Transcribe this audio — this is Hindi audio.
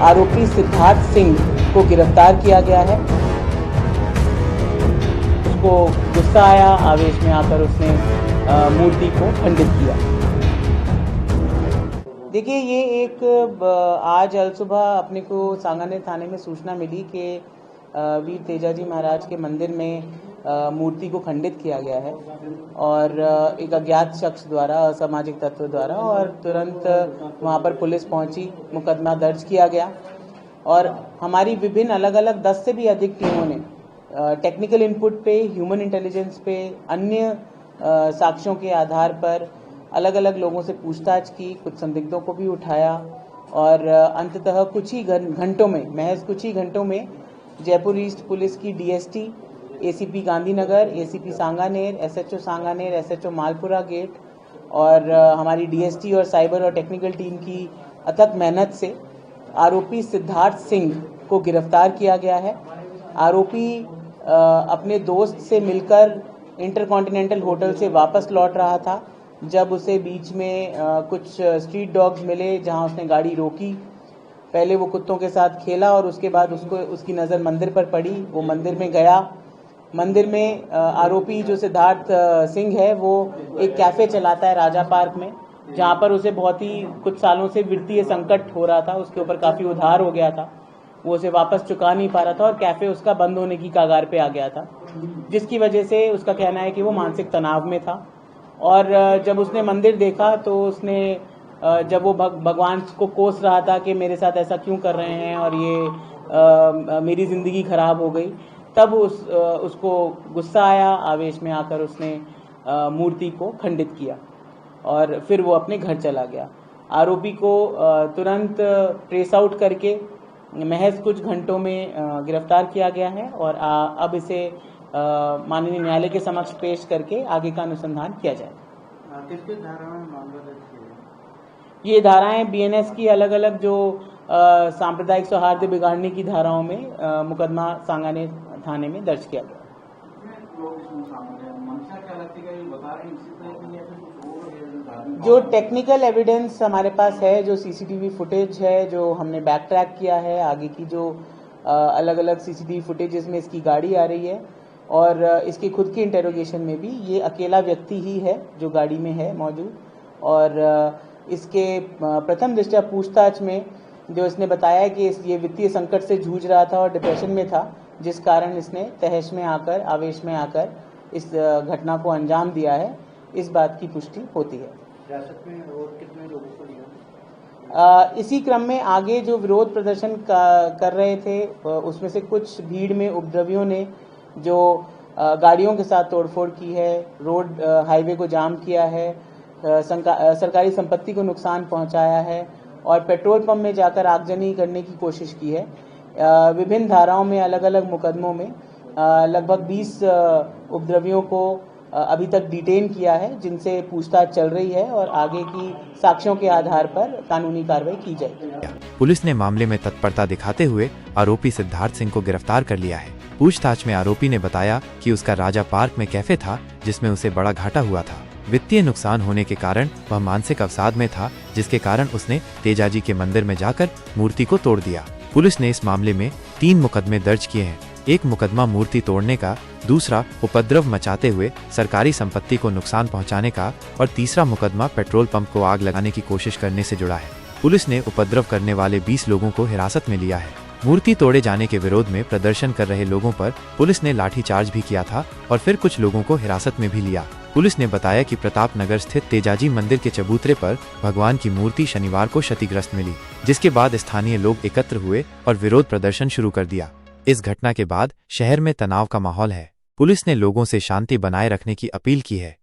आरोपी सिद्धार्थ सिंह को गिरफ्तार किया गया है। उसको गुस्सा आया, आवेश में आकर उसने मूर्ति को खंडित किया। देखिए, ये एक आज अलसुबह अपने को सांगानेर थाने में सूचना मिली कि वीर तेजाजी महाराज के मंदिर में मूर्ति को खंडित किया गया है और एक अज्ञात शख्स द्वारा, असामाजिक तत्व द्वारा, और तुरंत वहां पर पुलिस पहुंची, मुकदमा दर्ज किया गया और हमारी विभिन्न अलग अलग 10 से भी अधिक टीमों ने टेक्निकल इनपुट पे, ह्यूमन इंटेलिजेंस पे, अन्य साक्ष्यों के आधार पर अलग अलग लोगों से पूछताछ की, कुछ संदिग्धों को भी उठाया और अंततः कुछ ही घंटों में, महज कुछ ही घंटों में जयपुर ईस्ट पुलिस की DST, ACP Gandhinagar, ACP Sanganer, SHO Sanganer, SHO Malpura gate और हमारी डीएसटी और साइबर और टेक्निकल टीम की अथक मेहनत से आरोपी सिद्धार्थ सिंह को गिरफ्तार किया गया है। आरोपी अपने दोस्त से मिलकर इंटरकॉन्टिनेंटल होटल से वापस लौट रहा था जब उसे बीच में कुछ स्ट्रीट डॉग्स मिले, जहां उसने गाड़ी रोकी। पहले वो कुत्तों के साथ खेला और उसके बाद उसकी नज़र मंदिर पर पड़ी। वो मंदिर में गया। मंदिर में आरोपी जो सिद्धार्थ सिंह है वो एक कैफ़े चलाता है राजा पार्क में, जहां पर उसे बहुत ही कुछ सालों से वित्तीय संकट हो रहा था, उसके ऊपर काफ़ी उधार हो गया था, वो उसे वापस चुका नहीं पा रहा था और कैफ़े उसका बंद होने की कगार पे आ गया था, जिसकी वजह से उसका कहना है कि वो मानसिक तनाव में था। और जब उसने मंदिर देखा तो उसने, जब वो भगवान को कोस रहा था कि मेरे साथ ऐसा क्यों कर रहे हैं और ये मेरी ज़िंदगी ख़राब हो गई, तब उसको गुस्सा आया, आवेश में आकर उसने मूर्ति को खंडित किया और फिर वो अपने घर चला गया। आरोपी को तुरंत ट्रेस आउट करके महज कुछ घंटों में गिरफ्तार किया गया है और अब इसे माननीय न्यायालय के समक्ष पेश करके आगे का अनुसंधान किया जाएगा। किस धारा में मामला दर्ज किया? ये धाराएं बीएनएस की अलग अलग जो सांप्रदायिक सौहार्द बिगाड़ने की धाराओं में मुकदमा सांगानेर थाने में दर्ज किया गया। जो टेक्निकल एविडेंस हमारे पास है, जो सीसीटीवी फुटेज है, जो हमने बैक ट्रैक किया है, आगे की जो अलग अलग सीसीटीवी फुटेजेस में इसकी गाड़ी आ रही है और इसकी खुद की इंटेरोगेशन में भी ये अकेला व्यक्ति ही है जो गाड़ी में है मौजूद। और इसके प्रथम दृष्टया पूछताछ में जो इसने बताया कि ये वित्तीय संकट से जूझ रहा था और डिप्रेशन में था, जिस कारण इसने तहश में आकर, आवेश में आकर इस घटना को अंजाम दिया है, इस बात की पुष्टि होती है। हिरासत में और कितने लोगों को लिया? इसी क्रम में आगे जो विरोध प्रदर्शन कर रहे थे उसमें से कुछ भीड़ में उपद्रवियों ने जो गाड़ियों के साथ तोड़फोड़ की है, रोड हाईवे को जाम किया है, सरकारी संपत्ति को नुकसान पहुंचाया है और पेट्रोल पंप में जाकर आगजनी करने की कोशिश की है। विभिन्न धाराओं में, अलग अलग मुकदमों में लगभग 20 उपद्रवियों को अभी तक डिटेन किया है, जिनसे पूछताछ चल रही है और आगे की साक्ष्यों के आधार पर कानूनी कार्रवाई की जाएगी। पुलिस ने मामले में तत्परता दिखाते हुए आरोपी सिद्धार्थ सिंह को गिरफ्तार कर लिया है। पूछताछ में आरोपी ने बताया कि उसका राजा पार्क में कैफे था जिसमें उसे बड़ा घाटा हुआ था। वित्तीय नुकसान होने के कारण वह मानसिक अवसाद में था, जिसके कारण उसने तेजाजी के मंदिर में जाकर मूर्ति को तोड़ दिया। पुलिस ने इस मामले में 3 मुकदमे दर्ज किए हैं। एक मुकदमा मूर्ति तोड़ने का, दूसरा उपद्रव मचाते हुए सरकारी संपत्ति को नुकसान पहुंचाने का और तीसरा मुकदमा पेट्रोल पंप को आग लगाने की कोशिश करने से जुड़ा है। पुलिस ने उपद्रव करने वाले 20 लोगों को हिरासत में लिया है। मूर्ति तोड़े जाने के विरोध में प्रदर्शन कर रहे लोगों पर पुलिस ने लाठीचार्ज भी किया था और फिर कुछ लोगों को हिरासत में भी लिया। पुलिस ने बताया कि प्रताप नगर स्थित तेजाजी मंदिर के चबूतरे पर भगवान की मूर्ति शनिवार को क्षतिग्रस्त मिली, जिसके बाद स्थानीय लोग एकत्र हुए और विरोध प्रदर्शन शुरू कर दिया। इस घटना के बाद शहर में तनाव का माहौल है। पुलिस ने लोगों से शांति बनाए रखने की अपील की है।